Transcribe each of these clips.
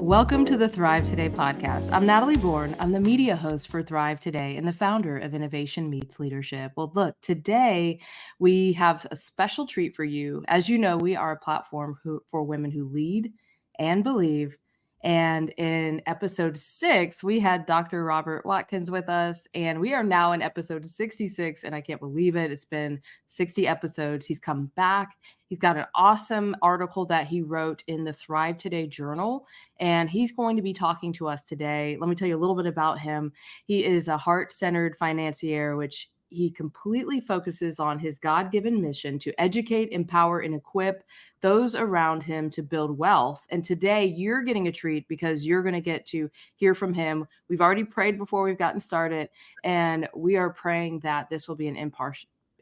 Welcome to the Thrive Today podcast. I'm Natalie Born. I'm the media host for Thrive Today and the founder of Innovation Meets Leadership. Well, look, today we have a special treat for you. As you know, we are a platform for women who lead and believe. And in episode 6, we had Dr. Robert Watkins with us, and we are now in episode 66, and I can't believe it. It's been 60 episodes. He's come back. He's got an awesome article that he wrote in the Thrive Today journal, and he's going to be talking to us today. Let me tell you a little bit about him. He is a heart-centered financier, which he completely focuses on his God-given mission to educate, empower, and equip those around him to build wealth. And today you're getting a treat because you're going to get to hear from him. We've already prayed before we've gotten started, and we are praying that this will be an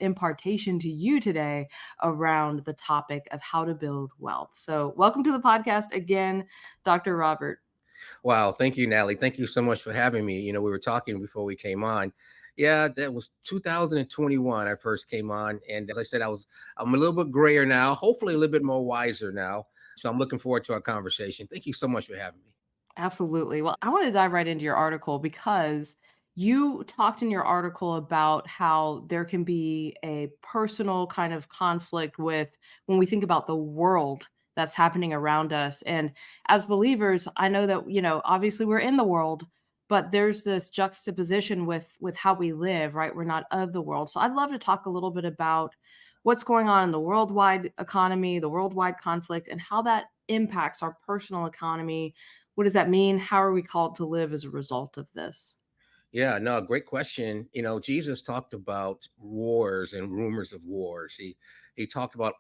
impartation to you today around the topic of how to build wealth. So welcome to the podcast again, Dr. Robert. Wow. Thank you, Natalie. Thank you so much for having me. We were talking before we came on. Yeah, that was 2021. I first came on. And as I said, I'm a little bit grayer now, hopefully a little bit more wiser now. So I'm looking forward to our conversation. Thank you so much for having me. Absolutely. Well, I want to dive right into your article because you talked in your article about how there can be a personal kind of conflict with when we think about the world that's happening around us. And as believers, I know that, obviously we're in the world, but there's this juxtaposition with how we live, right? We're not of the world. So I'd love to talk a little bit about what's going on in the worldwide economy, the worldwide conflict, and how that impacts our personal economy. What does that mean? How are we called to live as a result of this? Yeah, no, great question. Jesus talked about wars and rumors of wars. He talked about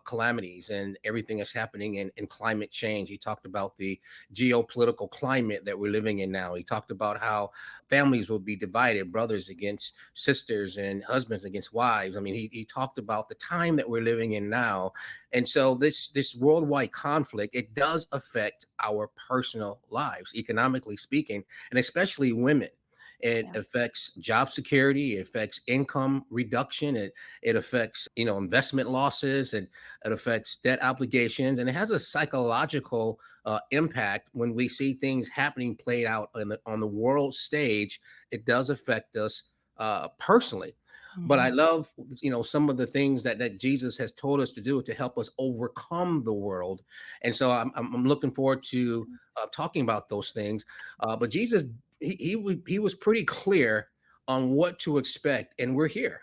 calamities and everything that's happening in climate change. He talked about the geopolitical climate that we're living in now. He talked about how families will be divided, brothers against sisters and husbands against wives. I mean, he talked about the time that we're living in now. And so this worldwide conflict, it does affect our personal lives, economically speaking, and especially women. It affects job security. It affects income reduction. It affects investment losses, and it affects debt obligations, and it has a psychological impact when we see things happening played out on the world stage. It does affect us personally. But I love, some of the things that Jesus has told us to do to help us overcome the world. And so I'm looking forward to talking about those things. But Jesus, he was pretty clear on what to expect, and we're here.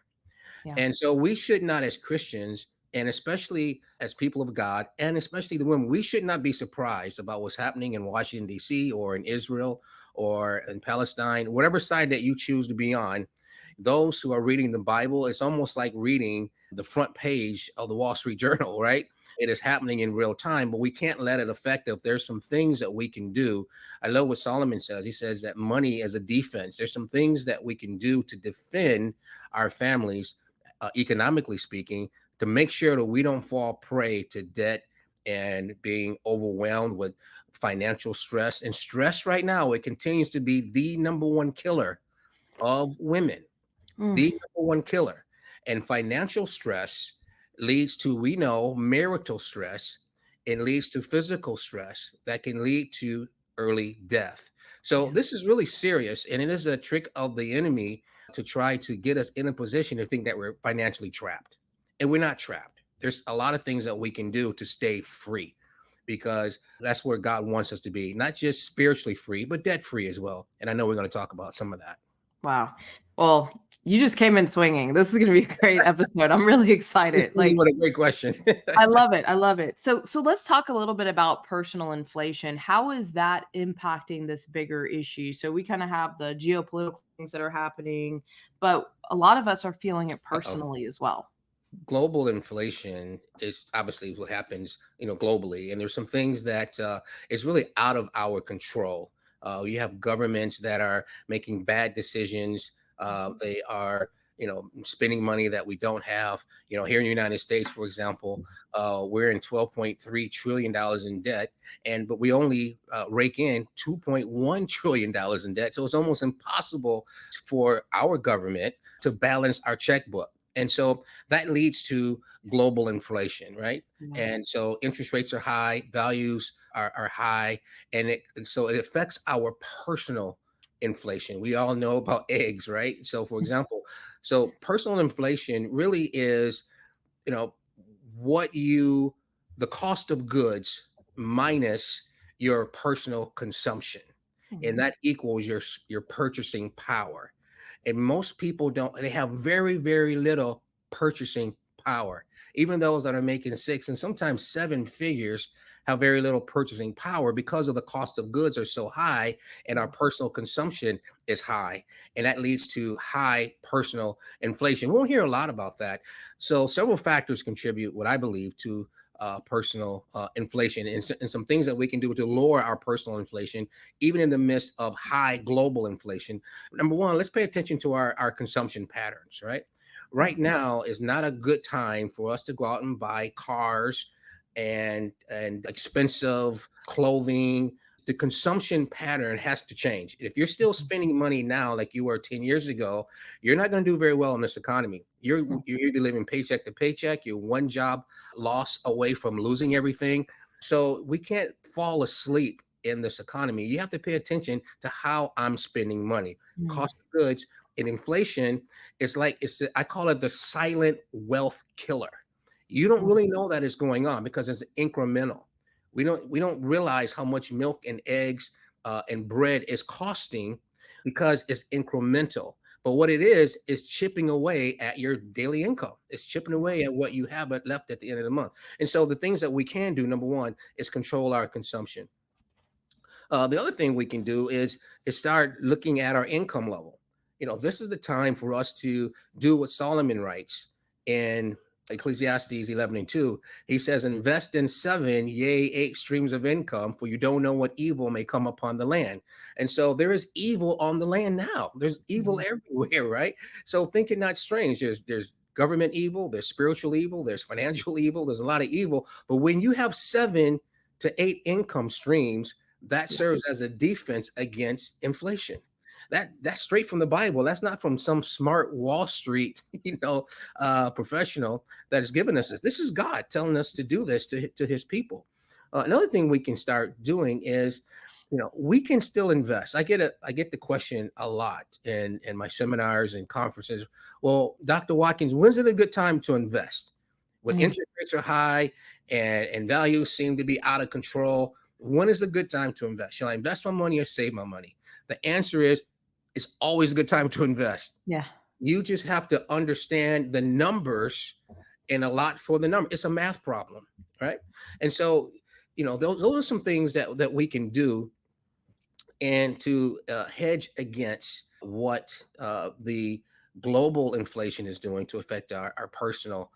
Yeah. And so we should not, as Christians, and especially as people of God, and especially the women, we should not be surprised about what's happening in Washington, D.C., or in Israel, or in Palestine, whatever side that you choose to be on. Those who are reading the Bible, it's almost like reading the front page of the Wall Street Journal, right? It is happening in real time, but we can't let it affect us. There's some things that we can do. I love what Solomon says. He says that money is a defense. There's some things that we can do to defend our families, economically speaking, to make sure that we don't fall prey to debt and being overwhelmed with financial stress. And stress right now, it continues to be the number one killer of women. The number one killer. And financial stress leads to, we know, marital stress. It leads to physical stress that can lead to early death. So this is really serious, and it is a trick of the enemy to try to get us in a position to think that we're financially trapped. And we're not trapped. There's a lot of things that we can do to stay free, because that's where God wants us to be, not just spiritually free, but debt free as well. And I know we're going to talk about some of that. Wow. Well, you just came in swinging. This is going to be a great episode. I'm really excited. What a great question. I love it. I love it. So let's talk a little bit about personal inflation. How is that impacting this bigger issue? So we kind of have the geopolitical things that are happening, but a lot of us are feeling it personally as well. Global inflation is obviously what happens, globally. And there's some things that is really out of our control. You have governments that are making bad decisions. They are, spending money that we don't have. Here in the United States, for example, we're in $12.3 trillion in debt, but we only rake in $2.1 trillion in debt. So it's almost impossible for our government to balance our checkbook. And so that leads to global inflation, right? Yeah. And so interest rates are high, values are high, and so it affects our personal inflation. We all know about eggs, right? So for example, so personal inflation really is, you know, what you the cost of goods minus your personal consumption, and Mhm. that equals your purchasing power. And most people don't, they have very, very little purchasing power. Even those that are making six and sometimes seven figures have very little purchasing power because of the cost of goods are so high and our personal consumption is high. And that leads to high personal inflation. We won't hear a lot about that. So several factors contribute, what I believe, to personal inflation, and some things that we can do to lower our personal inflation, even in the midst of high global inflation. Number one, let's pay attention to our consumption patterns, right? Yeah. Right now is not a good time for us to go out and buy cars and expensive clothing. The consumption pattern has to change. If you're still spending money now like you were 10 years ago, you're not going to do very well in this economy. You're either living paycheck to paycheck, you're one job loss away from losing everything. So we can't fall asleep in this economy. You have to pay attention to how I'm spending money. Mm. Cost of goods and inflation is like, I call it the silent wealth killer. You don't Mm. really know that is going on because it's incremental. We don't realize how much milk and eggs and bread is costing because it's incremental. But what it is chipping away at your daily income. It's chipping away at what you have left at the end of the month. And so the things that we can do, number one, is control our consumption. The other thing we can do is start looking at our income level. This is the time for us to do what Solomon writes in Ecclesiastes 11:2. He says, "Invest in seven, yea, eight streams of income, for you don't know what evil may come upon the land." And so there is evil on the land now. There's evil Mhm. everywhere, right? So think it not strange. There's government evil, there's spiritual evil, there's financial evil, there's a lot of evil. But when you have 7 to 8 income streams, that Yeah. serves as a defense against inflation. That's straight from the Bible. That's not from some smart Wall Street, professional that has given us this. This is God telling us to do this to His people. Another thing we can start doing is, we can still invest. I get the question a lot in my seminars and conferences. Well, Dr. Watkins, when's it a good time to invest? When Mm. interest rates are high and values seem to be out of control, when is a good time to invest? Shall I invest my money or save my money? The answer is it's always a good time to invest. Yeah. You just have to understand the numbers and a lot for the number. It's a math problem, right? And so, those are some things that we can do and to hedge against what the global inflation is doing to affect our personal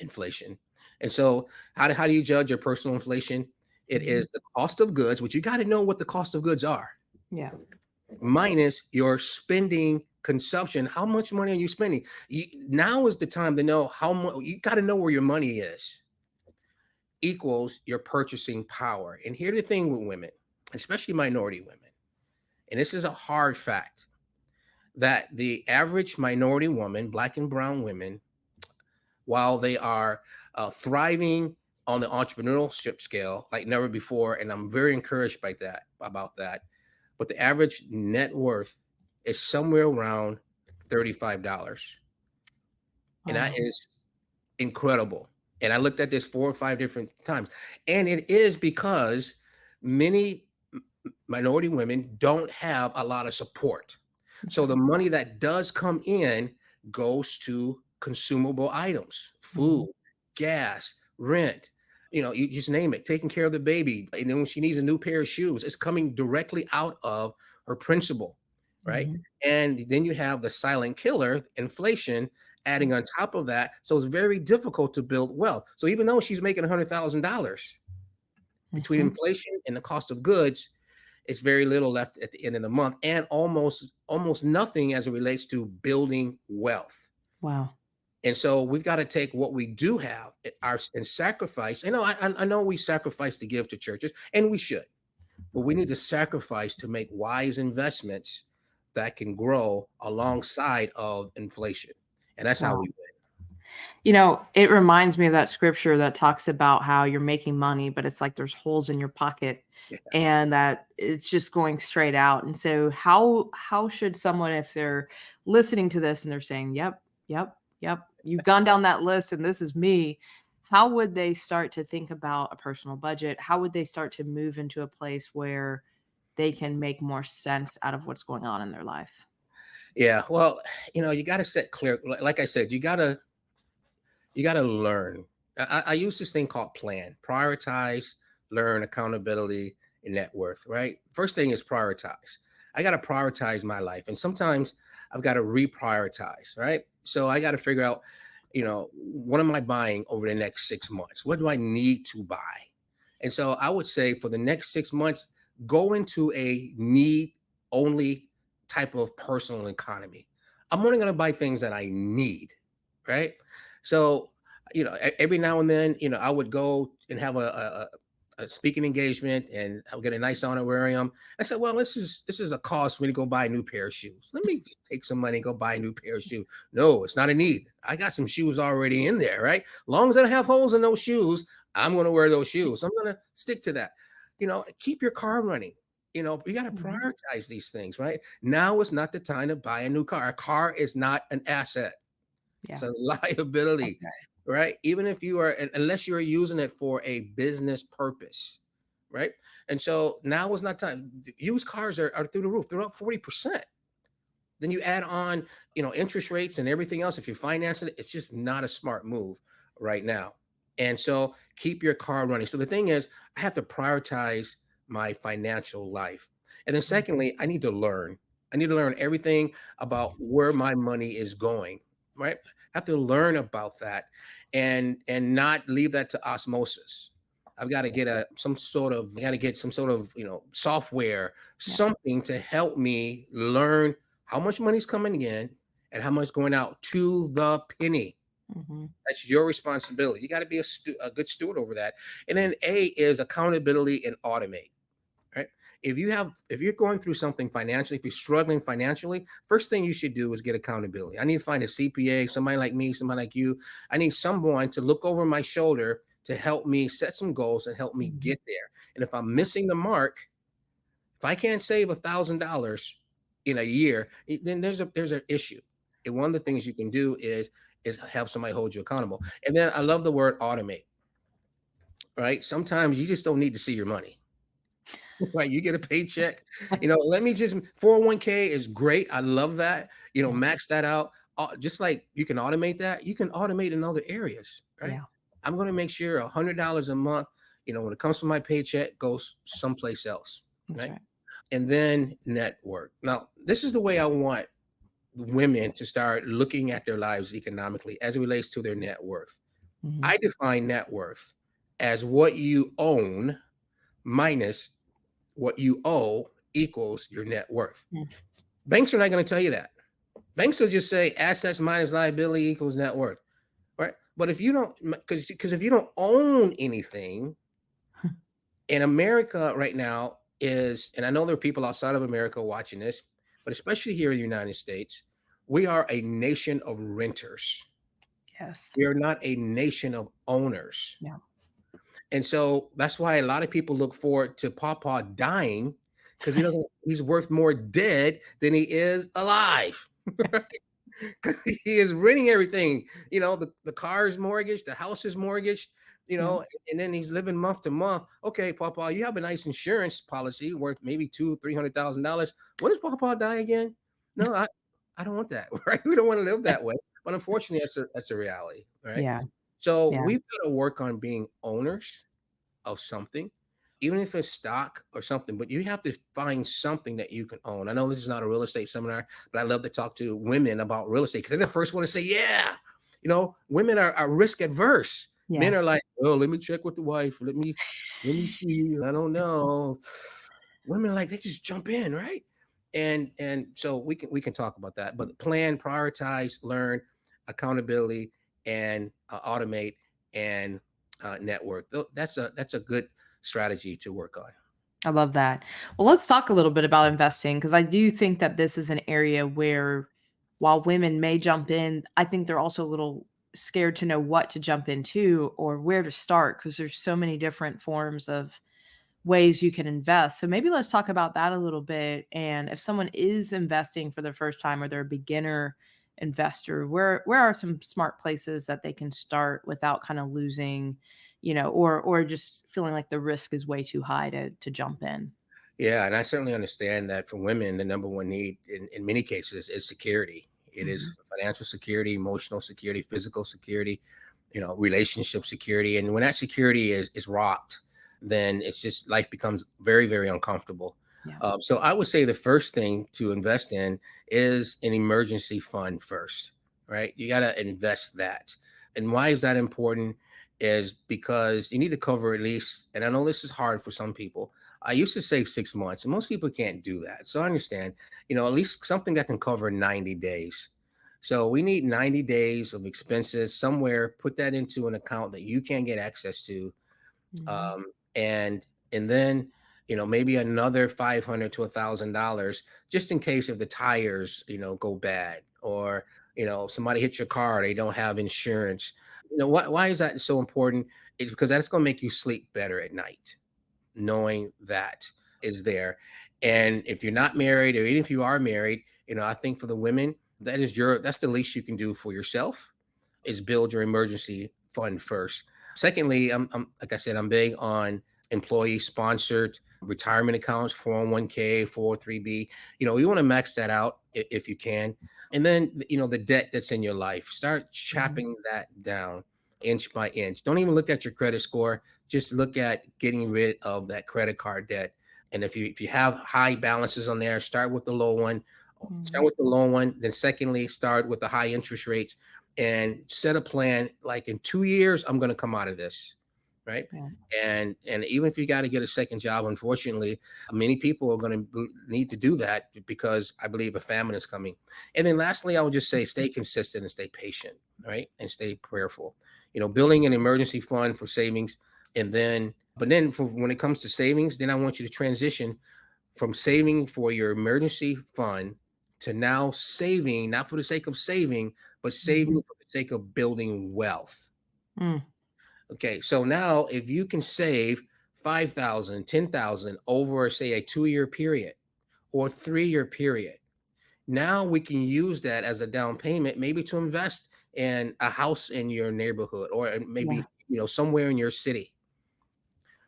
inflation. And so, how do you judge your personal inflation? It Mhm. is the cost of goods, which you got to know what the cost of goods are, Yeah. minus your spending consumption. How much money are you spending? Now is the time to know how much. You got to know where your money is, equals your purchasing power. And here's the thing with women, especially minority women, and this is a hard fact, that the average minority woman, black and brown women, while they are thriving on the entrepreneurship scale like never before, and I'm very encouraged by that about that, but the average net worth is somewhere around $35, and that Wow. is incredible. And I looked at this 4 or 5 different times, and it is because many minority women don't have a lot of support. So the money that does come in goes to consumable items, Mhm. food, gas, rent, you just name it, taking care of the baby. And then when she needs a new pair of shoes, it's coming directly out of her principal, right? Mhm. And then you have the silent killer, inflation, adding Yeah. on top of that. So it's very difficult to build wealth. So even though she's making $100,000 between Mhm. inflation and the cost of goods, it's very little left at the end of the month, and almost nothing as it relates to building wealth. Wow. And so we've got to take what we do have and sacrifice. I know we sacrifice to give to churches, and we should, but we need to sacrifice to make wise investments that can grow alongside of inflation, and that's how Wow. we win. It reminds me of that scripture that talks about how you're making money, but it's like there's holes in your pocket Yeah. and that it's just going straight out. And so how should someone, if they're listening to this and they're saying, "Yep, yep, yep, you've gone down that list and this is me," how would they start to think about a personal budget? How would they start to move into a place where they can make more sense out of what's going on in their life? Yeah. Well, you got to set clear, like I said, you got to learn. I use this thing called plan, prioritize, learn, accountability, and net worth, right? First thing is prioritize. I got to prioritize my life. And sometimes I've got to reprioritize, right? So I got to figure out, what am I buying over the next 6 months? What do I need to buy? And so I would say for the next 6 months, go into a need only type of personal economy. I'm only going to buy things that I need, right? So, every now and then, I would go and have a speaking engagement, and I'll get a nice honorarium. I said, well, this is a cost for me to go buy a new pair of shoes. Let me take some money and go buy a new pair of shoes. No, it's not a need. I got some shoes already in there, right? Long as I don't have holes in those shoes, I'm going to wear those shoes. I'm going to stick to that. Keep your car running. You got to Mhm. prioritize these things, right? Now is not the time to buy a new car. A car is not an asset. It's Yeah. a liability, Okay. right? Even if you are, unless you're using it for a business purpose, right? And so now is not time. Used cars are through the roof. They're up 40%. Then you add on, interest rates and everything else. If you're financing it, it's just not a smart move right now. And so keep your car running. So the thing is, I have to prioritize my financial life. And then Mhm. secondly, I need to learn. I need to learn everything about where my money is going, right? I have to learn about that and not leave that to osmosis. I've got to get some sort of, software, Yeah. something to help me learn how much money's coming in and how much going out to the penny. Mhm. That's your responsibility. You got to be a good steward over that. And then A is accountability and automate. Right? If you're going through something financially, if you're struggling financially, first thing you should do is get accountability. I need to find a CPA, somebody like me, somebody like you. I need someone to look over my shoulder to help me set some goals and help me Mhm. get there. And if I'm missing the mark, if I can't save $1,000 in a year, then there's an issue. And one of the things you can do is have somebody hold you accountable. And then I love the word automate. Right? Sometimes you just don't need to see your money. Right, you get a paycheck. Let me just 401k is great. I love that. Yeah. Max that out. Just like you can automate that, you can automate in other areas, right? Yeah. I'm going to make sure $100 a month, when it comes to my paycheck, goes someplace else, That's right? right. And then network. Now, this is the way I want women to start looking at their lives economically as it relates to their net worth. Mhm. I define net worth as what you own minus what you owe equals your net worth. Mm. Banks are not going to tell you that. Banks will just say assets minus liability equals net worth, right? But if you don't, because if you don't own anything in America right now and I know there are people outside of America watching this, but especially here in the United States, we are a nation of renters. Yes. We are not a nation of owners. Yeah. And so that's why a lot of people look forward to Papa dying because he's worth more dead than he is alive. Right? 'Cause he is renting everything. The car is mortgaged, the house is mortgaged, Yeah. and then he's living month to month. Okay, Papa, you have a nice insurance policy worth maybe $200,000-$300,000. When does Papa die again? No, I don't want that, right? We don't want to live that way. But unfortunately, that's a reality, right? Yeah. So Yeah. we've got to work on being owners of something, even if it's stock or something, but you have to find something that you can own. I know this is not a real estate seminar, but I love to talk to women about real estate because they're the first one to say, yeah. Women are risk adverse. Men Yeah. are like, oh, let me check with the wife. Let me see. I don't know. Women are like, they just jump in, right? And so we can talk about that. But plan, prioritize, learn, accountability, and automate and network. That's a good strategy to work on. I love that. Well, let's talk a little bit about investing because I do think that this is an area where while women may jump in, I think they're also a little scared to know what to jump into or where to start because there's so many different forms of ways you can invest. So maybe let's talk about that a little bit. And if someone is investing for the first time or they're a beginner investor, where are some smart places that they can start without kind of losing, or just feeling like the risk is way too high to jump in? Yeah, and I certainly understand that for women, the number one need in many cases is security. It Mhm. is financial security, emotional security, physical security, relationship security. And when that security is rocked, then it's just life becomes very, very uncomfortable. Yeah. So I would say the first thing to invest in is an emergency fund first, right? You got to invest that. And why is that important? Is because you need to cover at least, and I know this is hard for some people. I used to say 6 months, and most people can't do that. So I understand, at least something that can cover 90 days. So we need 90 days of expenses somewhere, put that into an account that you can get access to. Mhm. And then, maybe another 500 to $1,000 just in case if the tires, go bad or, somebody hits your car, they don't have insurance. Why is that so important? It's because that's going to make you sleep better at night knowing that is there. And if you're not married, or even if you are married, I think for the women, that's the least you can do for yourself is build your emergency fund first. Secondly, I'm like I said, I'm big on employee sponsored retirement accounts, 401k, 403b. You want to max that out if you can. And then, the debt that's in your life, start Mhm. chopping that down inch by inch. Don't even look at your credit score. Just look at getting rid of that credit card debt. And if you have high balances on there, start with the low one. Start Mhm. with the low one. Then secondly, start with the high interest rates and set a plan. Like in 2 years, I'm going to come out of this, right? Yeah. And even if you got to get a second job, unfortunately, many people are going to need to do that because I believe a famine is coming. And then lastly, I would just say stay consistent and stay patient, right? And stay prayerful. Building an emergency fund for savings, and then but then when it comes to savings, then I want you to transition from saving for your emergency fund to now saving, not for the sake of saving, but saving Mhm. for the sake of building wealth. Mm. Okay, so now if you can save 5,000, 10,000 over, say, a 2 year period or 3 year period, now we can use that as a down payment, maybe to invest in a house in your neighborhood or Yeah. maybe, somewhere in your city,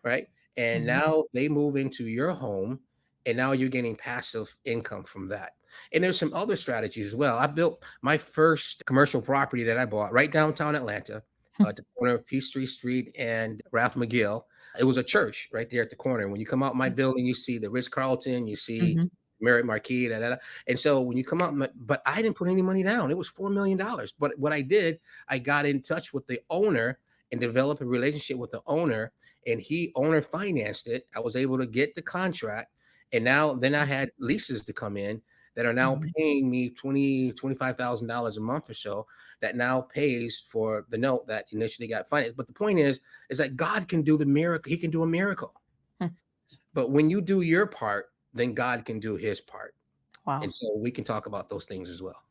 right? And Mhm. now they move into your home, and now you're getting passive income from that. And there's some other strategies as well. I built my first commercial property that I bought right downtown Atlanta, at the corner of Peachtree Street and Ralph McGill. It was a church right there at the corner. When you come out my building, you see the Ritz Carlton, you see Mhm. Marriott Marquis, da, da, da. And so when you come out, but I didn't put any money down. It was $4 million. But what I did, I got in touch with the owner and developed a relationship with the owner, and he owner financed it. I was able to get the contract, and now then I had leases to come in that are now Mhm. paying me $25,000 a month or so. That now pays for the note that initially got financed. But the point is that God can do the miracle. He can do a miracle. Hmm. But when you do your part, then God can do His part. And Wow. so we can talk about those things as well.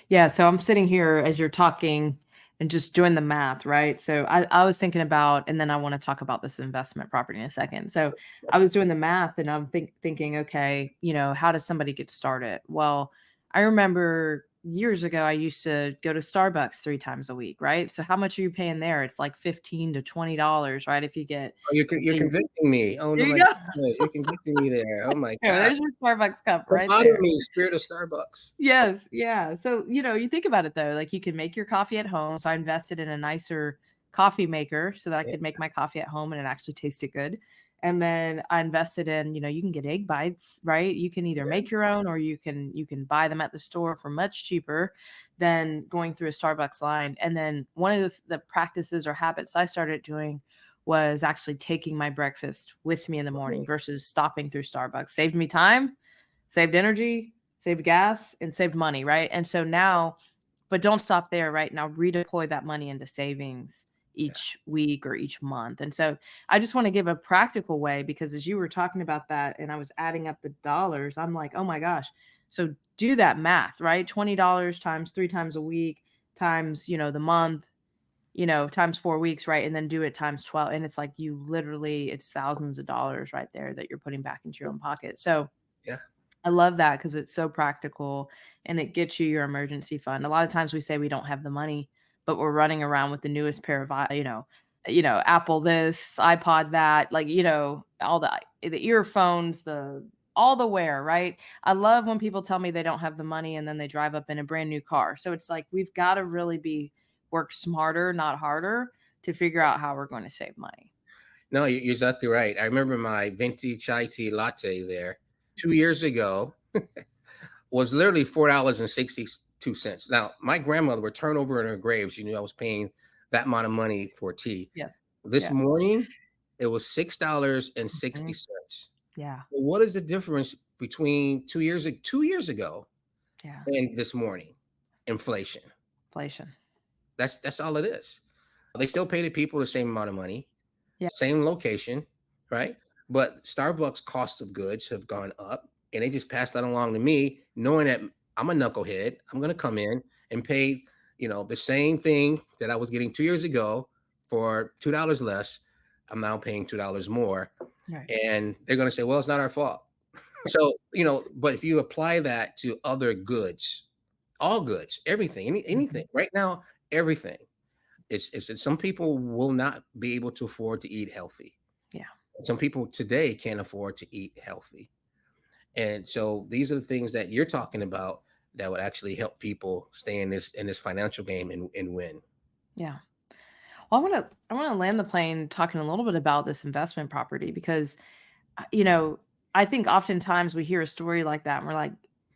Yeah, so I'm sitting here as you're talking and just doing the math, right? So I was thinking about, and then I want to talk about this investment property in a second. So I was doing the math and I'm thinking, okay, how does somebody get started? Well, I remember years ago, I used to go to Starbucks 3 times a week, right? So how much are you paying there? It's like $15 to $20, right? If you get, Oh, let's you're say, convicting me. Oh no, there you my go. God, you're convicting me there. Oh my God, There's your Starbucks cup come right out of there. me, spirit of Starbucks. Yes, yeah. So, you think about it though, like you can make your coffee at home. So I invested in a nicer coffee maker so that I Yeah, could make my coffee at home and it actually tasted good. And then I invested in, you can get egg bites, right? You can either yeah, make your own or you can buy them at the store for much cheaper than going through a Starbucks line. And then one of the practices or habits I started doing was actually taking my breakfast with me in the morning versus stopping through Starbucks. Saved me time, saved energy, saved gas, and saved money, right? And so now, but don't stop there, right? Now redeploy that money into savings yeah, each week or each month. And so I just want to give a practical way because as you were talking about that and I was adding up the dollars, I'm like, oh my gosh. So do that math, right? $20 times 3 times a week. times, the month, times 4 weeks, right? And then do it times 12. And it's like you literally, it's thousands of dollars right there that you're putting back into your own pocket. So Yeah. I love that because it's so practical and it gets you your emergency fund. A lot of times we say we don't have the money, but we're running around with the newest pair of, Apple this, iPod that, like, all the earphones, all the wear, right? I love when people tell me they don't have the money and then they drive up in a brand new car. So it's like we've got to really be work smarter, not harder, to figure out how we're going to save money. No, you're exactly right. I remember my venti chai tea latte there 2 years ago was literally $4.62. Now, my grandmother would turn over in her grave. She knew I was paying that amount of money for tea. Yeah. This Yeah. morning, it was Mhm. $6.60. Yeah. What is the difference between 2 years ago Yeah. and this morning? Inflation. Inflation. That's all it is. They still pay the people the same amount of money, Yeah. same location, right? But Starbucks cost of goods have gone up, and they just passed that along to me, knowing that I'm a knucklehead. I'm going to come in and pay, the same thing that I was getting 2 years ago for $2 less. I'm now paying $2 more, Right. and they're going to say, "Well, it's not our fault." So, but if you apply that to other goods, all goods, everything, anything, Mhm. right now, everything. It's that some people will not be able to afford to eat healthy. Yeah. Some people today can't afford to eat healthy. And so these are the things that you're talking about that would actually help people stay in this financial game and win. Yeah. Well, I wanna land the plane talking a little bit about this investment property because, uh, you know, I think oftentimes we hear a story like that and we're like,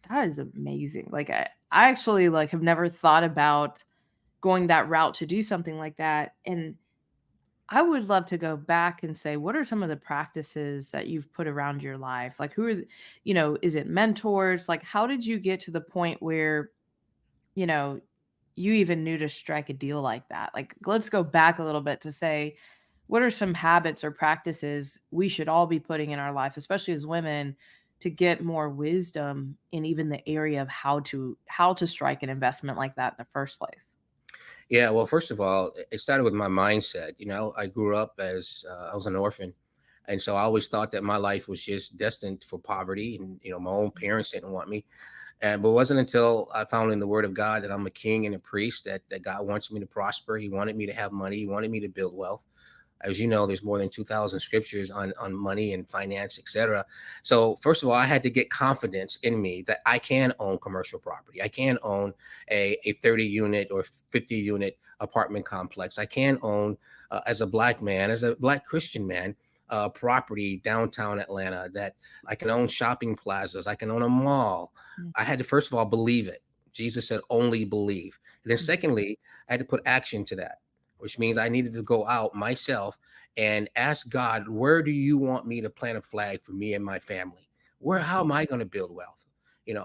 "That is amazing." Like, I actually, like, have never thought about going that route to do something like that, and I would love to go back and say, what are some of the practices that you've put around your life? Like, who are is it mentors? Like, how did you get to the point where, you know, you even knew to strike a deal like that? Like, let's go back a little bit to say, what are some habits or practices we should all be putting in our life, especially as women, to get more wisdom in even the area of how to strike an investment like that in the first place? Yeah, well, first of all, it started with my mindset. I grew up as I was an orphan, and so I always thought that my life was just destined for poverty, and my own parents didn't want me. And but it wasn't until I found in the Word of God that I'm a king and a priest, that God wants me to prosper. He wanted me to have money. He wanted me to build wealth. As you know, there's more than 2,000 scriptures on money and finance, etc. So first of all, I had to get confidence in me that I can own commercial property. I can own a 30 unit or 50 unit apartment complex. I can own, as a black man, as a black Christian man, property downtown Atlanta, that I can own shopping plazas. I can own a mall. Mhm. I had to, first of all, believe it. Jesus said, only believe. And then secondly, I had to put action to that, which means I needed to go out myself and ask God, where do you want me to plant a flag for me and my family? How am I going to build wealth?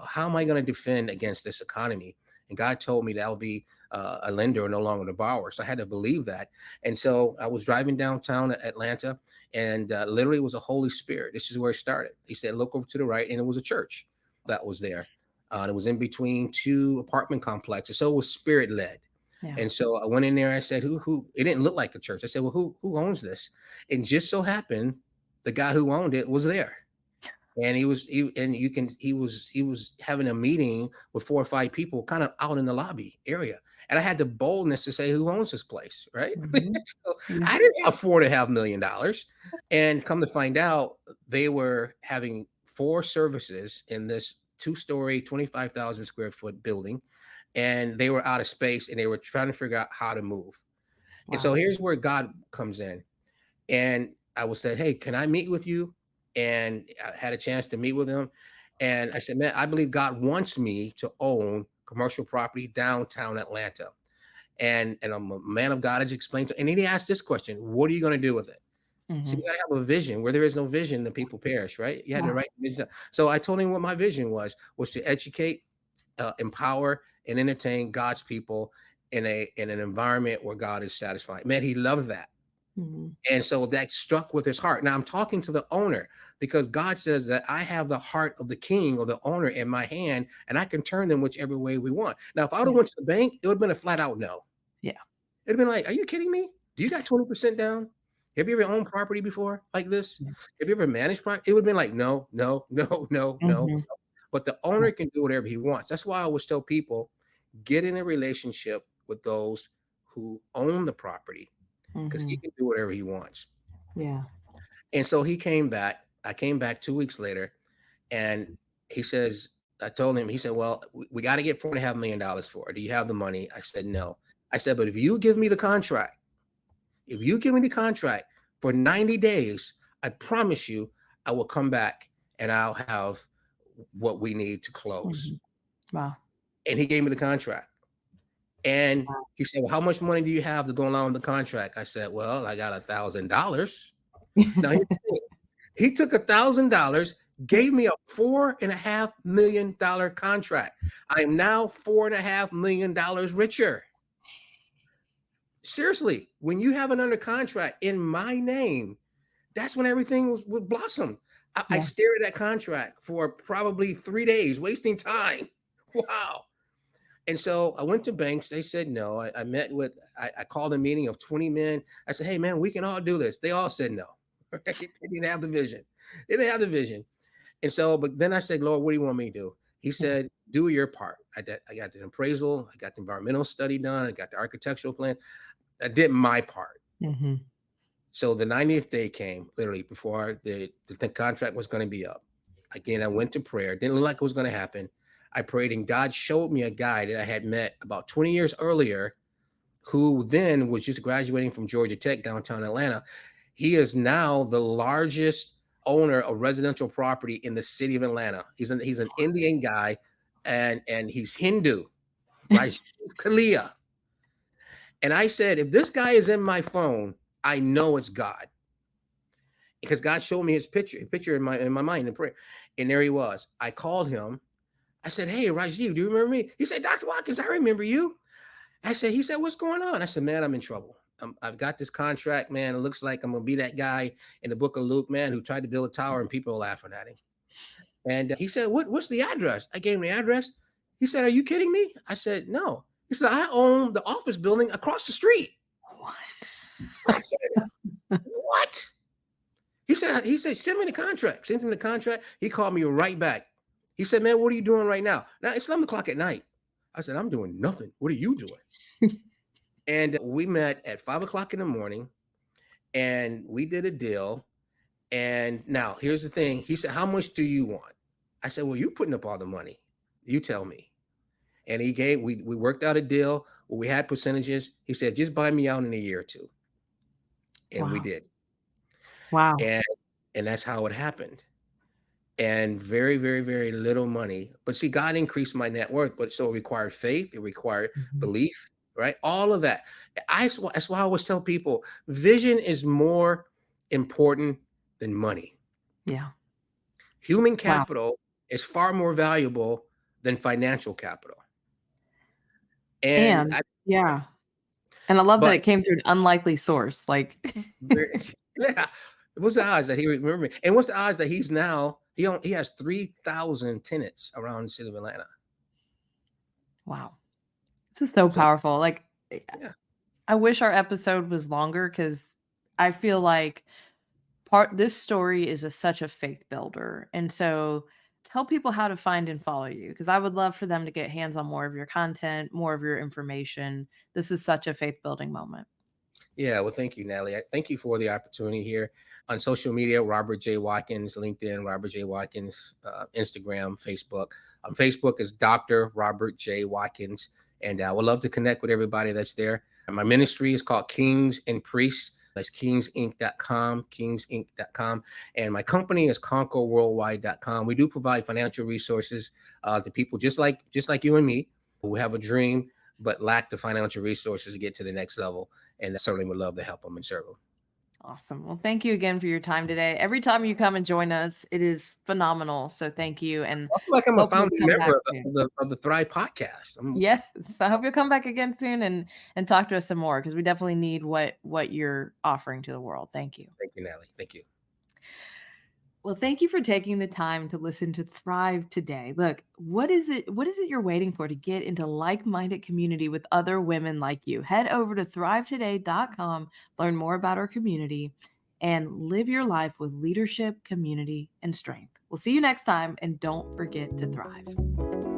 How am I going to defend against this economy? And God told me that I'll be a lender, no longer the borrower. So I had to believe that. And so I was driving downtown Atlanta, and literally it was a Holy Spirit. This is where it started. He said, look over to the right, and it was a church that was there. And it was in between two apartment complexes. So it was spirit led. Yeah. And so I went in there. I said, "Who?" It didn't look like a church. I said, "Well, who owns this?" And just so happened, the guy who owned it was there, and he was having a meeting with 4 or 5 people, kind of out in the lobby area. And I had the boldness to say, "Who owns this place?" Right? Mhm. So Yeah. I didn't have $4.5 million, and come to find out, they were having 4 services in this two-story, 25,000 square foot building, and they were out of space, and they were trying to figure out how to move. And so Wow. here's where God comes in. And I was said, "Hey, can I meet with you?" And I had a chance to meet with him. And I said, "Man, I believe God wants me to own commercial property downtown Atlanta." And I'm a man of God, as explained to, and then he asked this question: "What are you going to do with it?" See, Mhm. you gotta have a vision. Where there is no vision, the people perish, right? You had to Wow. write the vision. So I told him what my vision was to educate, empower, and entertain God's people in an environment where God is satisfied. Man, he loved that. Mhm. And so that struck with his heart. Now I'm talking to the owner because God says that I have the heart of the king or the owner in my hand, and I can turn them whichever way we want. Now, if I would have Yeah. went to the bank, it would have been a flat out no. Yeah. It'd been like, "Are you kidding me? Do you got 20% down? Have you ever owned property before like this? Yeah. Have you ever managed property?" It would have been like, "No, no, no, no, no." Mhm. But the Yeah. owner can do whatever he wants. That's why I always tell people, get in a relationship with those who own the property because he Mhm. can do whatever he wants. Yeah. And so he came back. I came back 2 weeks later, and he says, I told him, he said, "Well, we got to get $4.5 million for it. Do you have the money?" I said, "No." I said, "But if you give me the contract, if you give me the contract for 90 days, I promise you I will come back and I'll have what we need to close." Mhm. Wow. And he gave me the contract. And Wow. he said, "Well, how much money do you have to go along with the contract?" I said, "Well, I got $1,000. Now, here's the thing. He took $1,000, gave me a $4.5 million contract. I am now $4.5 million richer. Seriously, when you have it under contract in my name, that's when everything would blossom. I Yeah. stared at that contract for probably 3 days, wasting time. Wow. And so I went to banks. They said no. I met with, I called a meeting of 20 men. I said, "Hey, man, we can all do this." They all said no. Right? They didn't have the vision. They didn't have the vision. And so, but then I said, "Lord, what do you want me to do?" He Yeah. said, "Do your part." I got the appraisal. I got the environmental study done. I got the architectural plan. I did my part. Mhm. So the 90th day came, literally before the contract was going to be up. Again, I went to prayer. Didn't look like it was going to happen. I prayed, and God showed me a guy that I had met about 20 years earlier, who then was just graduating from Georgia Tech downtown Atlanta. He is now the largest owner of residential property in the city of Atlanta. He's an Indian guy, and he's Hindu, right? Kalia. And I said, if this guy is in my phone, I know it's God because God showed me his picture in my mind in prayer. And there he was. I called him. I said, "Hey, Rajiv, do you remember me?" He said, "Dr. Watkins, I remember you." He said, "What's going on?" I said, "Man, I'm in trouble. I've got this contract, man. It looks like I'm going to be that guy in the book of Luke, man, who tried to build a tower and people are laughing at him." And he said, "What's the address?" I gave him the address. He said, "Are you kidding me?" I said, "No." He said, "I own the office building across the street." What? I said, "What?" He said, "Send me the contract." Sent him the contract. He called me right back. He said, "Man, what are you doing right now?" Now it's 11 o'clock at night. I said, "I'm doing nothing. What are you doing?" And we met at 5 o'clock in the morning and we did a deal. And now here's the thing. He said, "How much do you want?" I said, "Well, you're putting up all the money. You tell me." And we worked out a deal where we had percentages. He said, "Just buy me out in a year or two." And we Wow. did. Wow. And that's how it happened. And very, very, very little money. But see, God increased my net worth, but so it required faith, it required Mhm. belief, right? All of that. That's why I always tell people vision is more important than money. Yeah. Human Wow. capital is far more valuable than financial capital. And And I, yeah. And I love that but it came through an unlikely source, like very, yeah, what's the odds that he remember me? And what's the odds that he has 3,000 tenants around the city of Atlanta? wow. This is so So powerful. Like, yeah. I wish our episode was longer because I feel like this story is such a faith builder. And so tell people how to find and follow you because I would love for them to get hands on more of your content, more of your information. This is such a faith building moment. Yeah, well, thank you, Natalie. Thank you for the opportunity here on social media. Robert J. Watkins, LinkedIn, Robert J. Watkins, Instagram, Facebook. Facebook is Dr. Robert J. Watkins, and I would love to connect with everybody that's there. And my ministry is called Kings and Priests. That's kingsinc.com, kingsinc.com. And my company is conquerworldwide.com. We do provide financial resources to people just like you and me who have a dream but lack the financial resources to get to the next level. And I certainly would love to help them and serve them. Awesome. Well, thank you again for your time today. Every time you come and join us, it is phenomenal. So thank you, and I feel like I'm a hope you'll founding come back member of soon. the Thrive podcast. Yes, I hope you'll come back again soon and talk to us some more, because we definitely need what you're offering to the world. Thank you. Thank you, Natalie. Thank you. Well, thank you for taking the time to listen to Thrive today. Look, what is it you're waiting for to get into like-minded community with other women like you? Head over to thrivetoday.com, learn more about our community, and live your life with leadership, community, and strength. We'll see you next time, and don't forget to thrive.